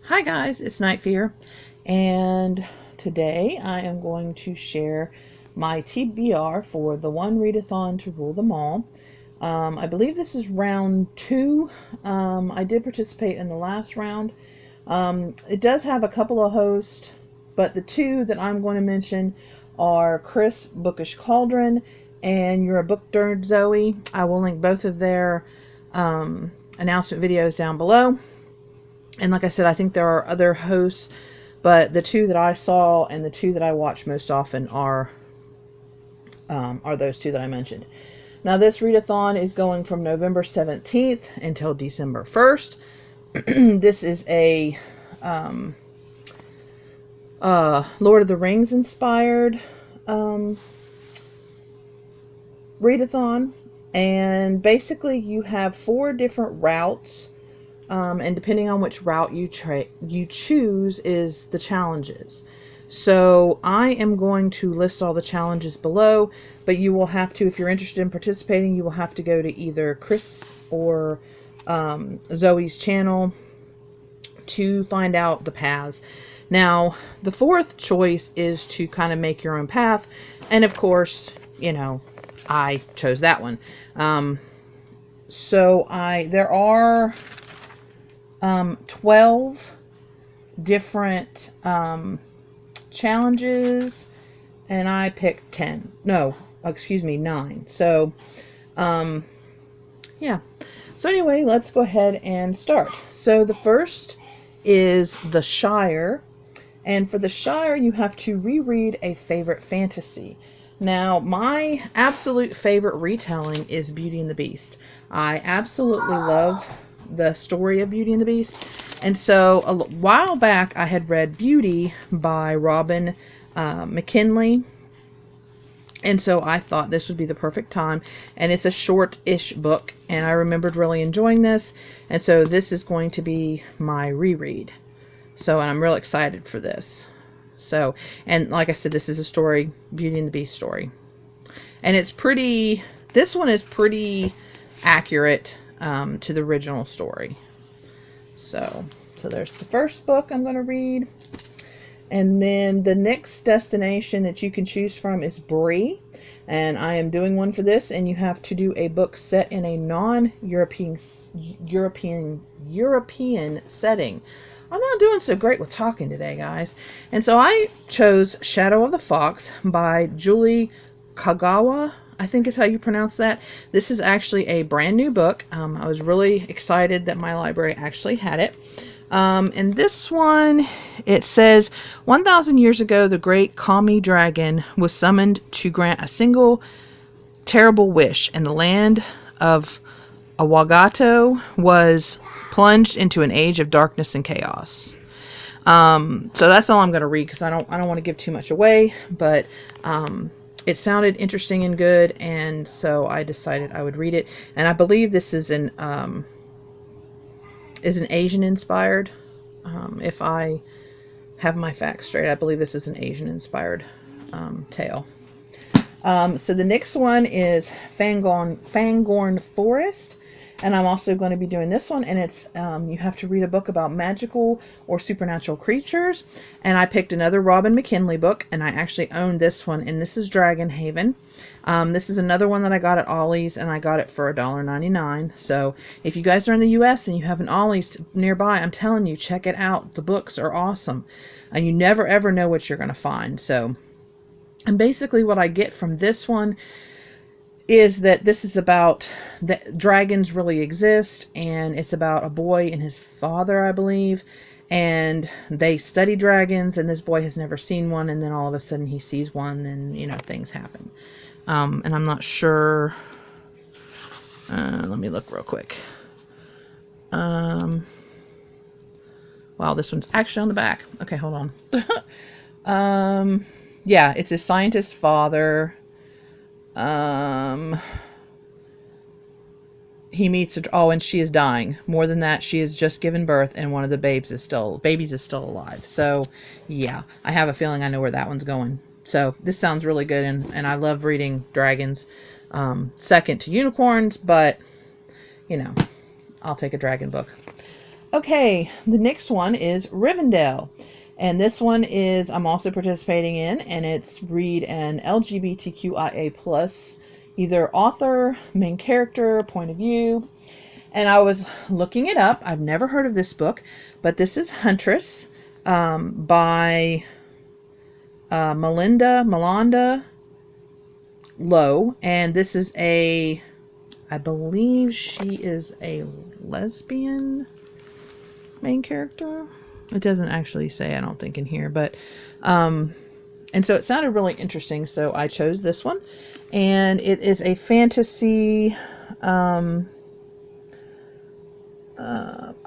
Hi guys, it's Night Fear, and today I am going to share my TBR for the one readathon to rule them all. I believe this is round 2. I did participate in the last round. It does have a couple of hosts, but the two that I'm going to mention are Chris Bookish Cauldron and Yerabooknerdzoe. I will link both of their announcement videos down below. And like I said, I think there are other hosts, but the two that I saw and the two that I watch most often are those two that I mentioned. Now, this readathon is going from November 17th until December 1st. This is a Lord of the Rings inspired readathon, and basically you have 4 different routes. And depending on which route you choose is the challenges. So I am going to list all the challenges below, but you will have to, if you're interested in participating, you will have to go to either Chris or Zoe's channel to find out the paths. Now, the 4th choice is to kind of make your own path, and of course, you know, I chose that one. There are 12 different challenges, and I picked 10. No, excuse me, 9. So, yeah. So anyway, let's go ahead and start. So the first is the Shire, and for the Shire, you have to reread a favorite fantasy. Now, my absolute favorite retelling is Beauty and the Beast. I absolutely love the story of Beauty and the Beast. And so a while back I had read Beauty by Robin McKinley. And so I thought this would be the perfect time. And it's a short-ish book, and I remembered really enjoying this. And so this is going to be my reread. So, and I'm real excited for this. So, and like I said, this is a story, Beauty and the Beast story. And it's pretty, this one is pretty accurate to the original story. So there's the first book I'm going to read. And then the next destination that you can choose from is Bree. And I am doing one for this, and you have to do a book set in a non-European setting. I'm not doing so great with talking today, guys. And so I chose Shadow of the Fox by Julie Kagawa, I think is how you pronounce that. This is actually a brand new book. I was really excited that my library actually had it. And this one, it says, 1,000 years ago, the great Kami dragon was summoned to grant a single terrible wish, and the land of Awagato was plunged into an age of darkness and chaos. So that's all I'm going to read, because I don't want to give too much away, but it sounded interesting and good, and so I decided I would read it. And I believe this is an Asian inspired. If I have my facts straight, I believe this is an Asian inspired tale. So the next one is Fangorn Forest. And I'm also going to be doing this one, and it's you have to read a book about magical or supernatural creatures. And I picked another Robin McKinley book, and I actually own this one, and this is Dragon Haven. This is another one that I got at Ollie's, and I got it for $1.99. So if you guys are in the US and you have an Ollie's nearby, I'm telling you, check it out. The books are awesome, and you never ever know what you're going to find. So, and basically what I get from this one is that this is about that dragons really exist, and it's about a boy and his father, I believe, and they study dragons, and this boy has never seen one, and then all of a sudden he sees one, and you know, things happen. And I'm not sure, let me look real quick. Wow, this one's actually on the back. Okay, hold on. Yeah, it's his scientist father. He meets and she is dying. More than that, she has just given birth, and one of the babies is still alive. So yeah, I have a feeling I know where that one's going. So this sounds really good, and I love reading dragons. Second to unicorns, but you know, I'll take a dragon book. Okay, the next one is Rivendell. And this one is I'm also participating in, and it's read an LGBTQIA plus, either author, main character, point of view. And I was looking it up. I've never heard of this book, but this is Huntress by Melinda Lowe. And this is I believe she is a lesbian main character. It doesn't actually say, I don't think, in here, but and so it sounded really interesting, so I chose this one. And it is a fantasy.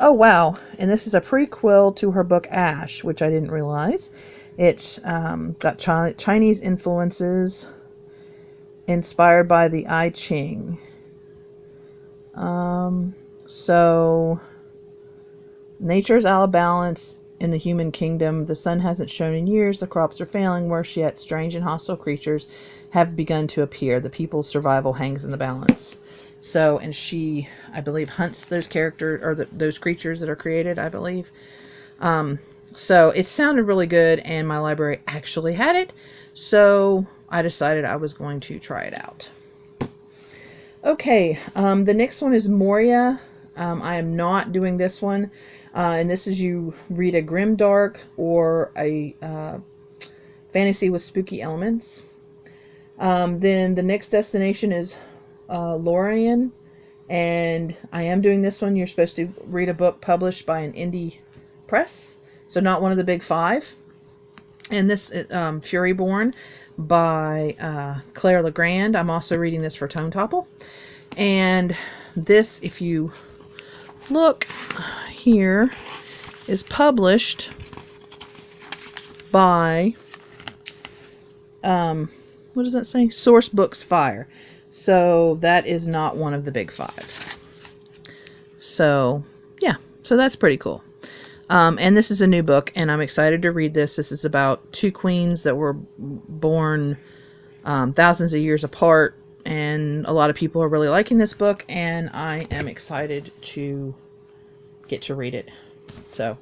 Oh wow, and this is a prequel to her book Ash, which I didn't realize. It's got Chinese influences, inspired by the I Ching. So nature is out of balance in the human kingdom. The sun hasn't shone in years. The crops are failing. Worse yet, strange and hostile creatures have begun to appear. The people's survival hangs in the balance. So, and she, I believe, hunts those characters, or those creatures that are created, I believe. So it sounded really good, and my library actually had it. So I decided I was going to try it out. Okay, the next one is Moria. I am not doing this one. And this is you read a grimdark or a fantasy with spooky elements. Then the next destination is Lorien. And I am doing this one. You're supposed to read a book published by an indie press. So not one of the big five. And this is Furyborn by Claire Legrand. I'm also reading this for Tone Topple. And this, if you look here, is published by what does that say? Source Books Fire. So that is not one of the big five. So yeah, so that's pretty cool. And this is a new book, and I'm excited to read this. This is about two queens that were born thousands of years apart, and a lot of people are really liking this book, and I am excited to get to read it. So,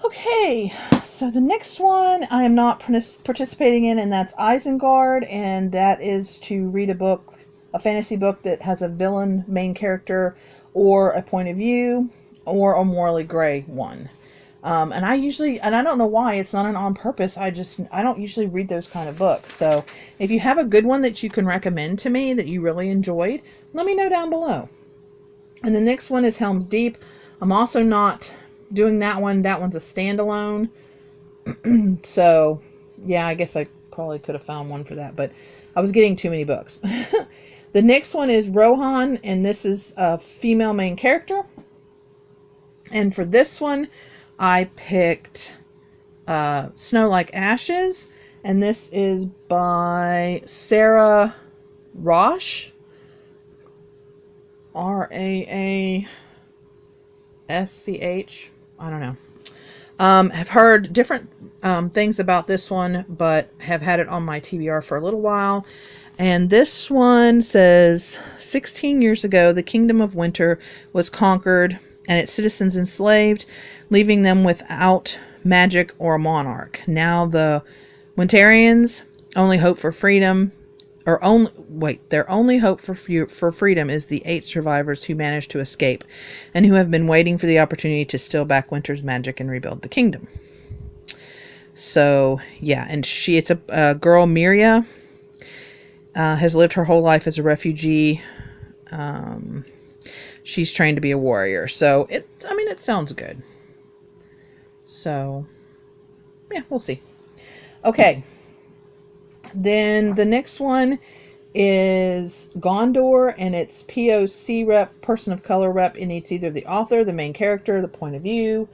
okay, so the next one I am not participating in, and that's Isengard, and that is to read a book, a fantasy book that has a villain main character or a point of view, or a morally gray one. And I don't know why, it's not an on purpose, I don't usually read those kind of books. So if you have a good one that you can recommend to me that you really enjoyed, let me know down below. And the next one is Helm's Deep. I'm also not doing that one. That one's a standalone. So yeah, I guess I probably could have found one for that, but I was getting too many books. The next one is Rohan, and this is a female main character. And for this one, I picked Snowlike Ashes, and this is by Sarah Rosh. Raasch. I don't know. Have heard different things about this one, but have had it on my TBR for a little while. And this one says, 16 years ago, the Kingdom of Winter was conquered and its citizens enslaved, leaving them without magic or a monarch. Now the Wintarians only hope for freedom, their only hope for freedom is the 8 survivors who managed to escape, and who have been waiting for the opportunity to steal back Winter's magic and rebuild the kingdom. So yeah, and it's a girl, Moria, has lived her whole life as a refugee. She's trained to be a warrior. So it sounds good. So yeah, we'll see. Okay. Then the next one is Gondor, and it's POC rep, person of color rep, and it's either the author, the main character, the point of view.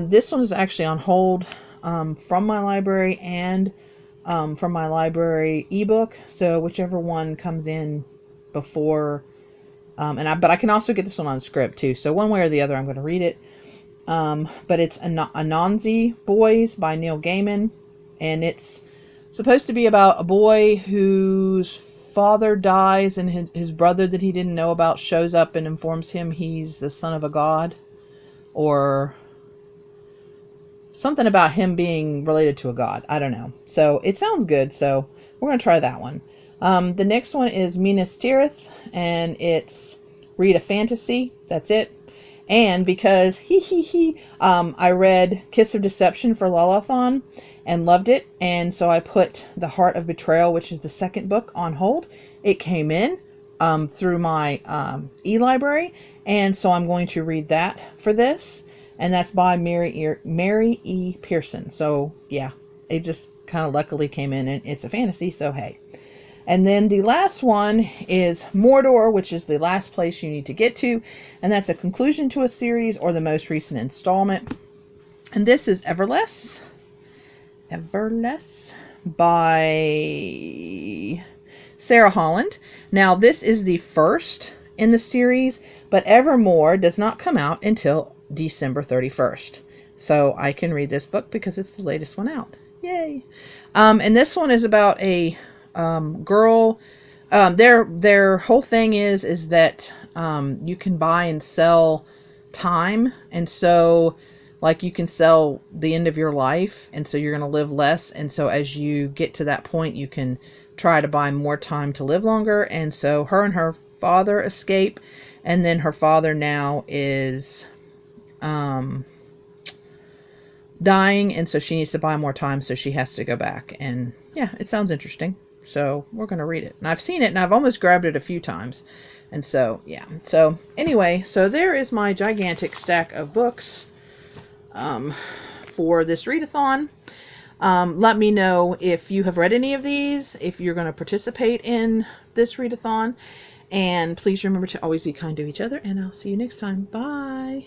This one is actually on hold from my library and from my library ebook. So whichever one comes in before, but I can also get this one on script too. So one way or the other, I'm going to read it. But it's Anansi Boys by Neil Gaiman, and it's supposed to be about a boy whose father dies, and his brother that he didn't know about shows up and informs him he's the son of a god. or something about him being related to a god. I don't know. So it sounds good. So we're going to try that one. The next one is Minas Tirith, and it's read a fantasy. That's it. And because I read Kiss of Deception for Readathon and loved it, and so I put The Heart of Betrayal, which is the second book, on hold. It came in through my e-library, and so I'm going to read that for this, and that's by Mary E. Pearson. So yeah, it just kind of luckily came in, and it's a fantasy, so hey. And then the last one is Mordor, which is the last place you need to get to. And that's a conclusion to a series or the most recent installment. And this is Everless by Sarah Holland. Now, this is the first in the series, but Evermore does not come out until December 31st. So I can read this book because it's the latest one out. Yay! And this one is about a girl. Their whole thing is that you can buy and sell time, and so like you can sell the end of your life, and so you're going to live less, and so as you get to that point you can try to buy more time to live longer. And so her and her father escape, and then her father now is dying, and so she needs to buy more time, so she has to go back. And yeah, it sounds interesting. So we're going to read it. And I've seen it, and I've almost grabbed it a few times. And so, yeah. So anyway, so there is my gigantic stack of books for this readathon. Let me know if you have read any of these, if you're going to participate in this readathon. And please remember to always be kind to each other. And I'll see you next time. Bye.